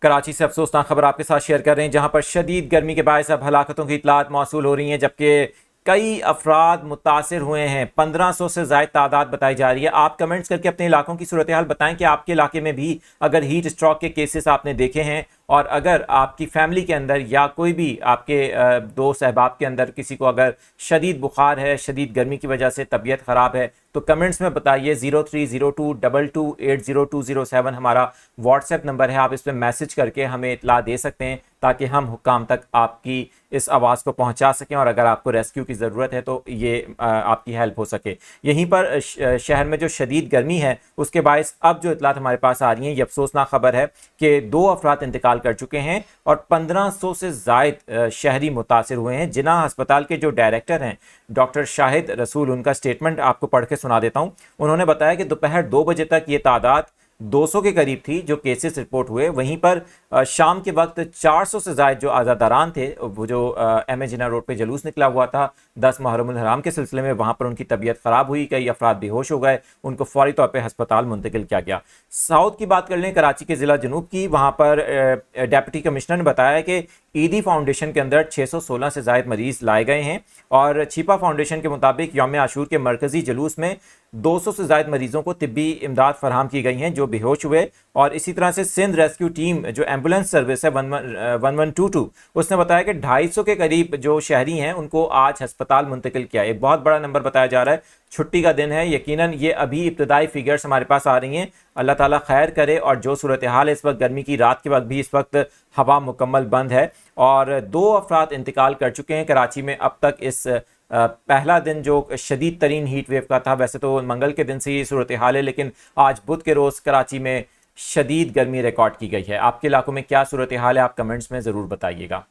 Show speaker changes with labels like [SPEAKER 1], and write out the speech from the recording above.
[SPEAKER 1] कराची से अफसोसनाक खबर आपके साथ शेयर कर रहे हैं, जहां पर शदीद गर्मी के बायस अब हलाकतों की इतलात मौसूल हो रही हैं, जबकि कई अफराद मुतासिर हुए हैं। 1500 से ज़ायद तादाद बताई जा रही है। आप कमेंट्स करके अपने इलाकों की सूरत हाल बताएं कि आपके इलाके में भी अगर हीट स्ट्रोक के केसेस आपने देखे हैं, और अगर आपकी फैमिली के अंदर या कोई भी आपके दोस्त अहबाब के अंदर किसी को अगर शदीद बुखार है, शदीद गर्मी की वजह से तबीयत ख़राब है, तो कमेंट्स में बताइए। 0302228207 हमारा व्हाट्सएप नंबर है। आप इस पर मैसेज करके हमें इतला दे सकते हैं ताकि हम हुक्काम तक आपकी इस आवाज़ को पहुंचा सकें, और अगर आपको रेस्क्यू की ज़रूरत है तो ये आपकी हेल्प हो सके। यहीं पर शहर में जो शदीद गर्मी है उसके बायस अब जो इतलात हमारे पास आ रही हैं, ये अफसोसनाक खबर है कि 2 अफराद इंतकाल कर चुके हैं और 1500 से ज़ायद शहरी मुतासिर हुए हैं। जिन्ना अस्पताल के जो डायरेक्टर हैं डॉक्टर शाहिद रसूल, उनका स्टेटमेंट आपको पढ़ के सुना देता हूं। उन्होंने बताया कि दोपहर 2 बजे तक ये तादाद 200 के करीब थी जो केसेस रिपोर्ट हुए। वहीं पर शाम के वक्त 400 से ज़ायद जो आज़ादारान थे, वो जो एम ए जिन्ना रोड पे जुलूस निकला हुआ था 10 मुहर्रमुल हराम के सिलसिले में, वहाँ पर उनकी तबीयत ख़राब हुई, कई अफराद बेहोश हो गए, उनको फौरी तौर पर हस्पताल मुंतकिल किया गया। साउथ की बात कर लें, कराची के ज़िला जनूब की, वहाँ पर डेप्यूटी कमिश्नर ने बताया कि ईदी फाउंडेशन के अंदर 616 से ज़ायद मरीज़ लाए गए हैं, और छिपा फाउंडेशन के मुताबिक यौम आशूर के मरकज़ी जुलूस में 200 से ज़ायद मरीज़ों को तिब्बी इमदाद फराहम की गई हैं जो बेहोश हुए। और इसी तरह से सिंध रेस्क्यू टीम जो एम्बुलेंस सर्विस है 1122, उसने बताया कि 250 के करीब जो शहरी हैं उनको आज हस्पताल मुंतकिल किया। एक बहुत बड़ा नंबर बताया जा रहा है। छुट्टी का दिन है, यकीनन ये अभी इब्तदाई फिगर्स हमारे पास आ रही हैं। अल्लाह ताला खैर करे। और जो सूरत हाल है इस वक्त गर्मी की, रात के वक्त भी इस वक्त हवा मुकम्मल बंद है और 2 अफराद इंतकाल कर चुके हैं कराची में अब तक। इस पहला दिन जो शदीद तरीन हीट वेव का था, वैसे तो मंगल के दिन से ये सूरत हाल है, लेकिन आज बुध के रोज़ कराची में शदीद गर्मी रिकॉर्ड की गई है। आपके इलाकों में क्या सूरत हाल है, आप कमेंट्स में ज़रूर बताइएगा।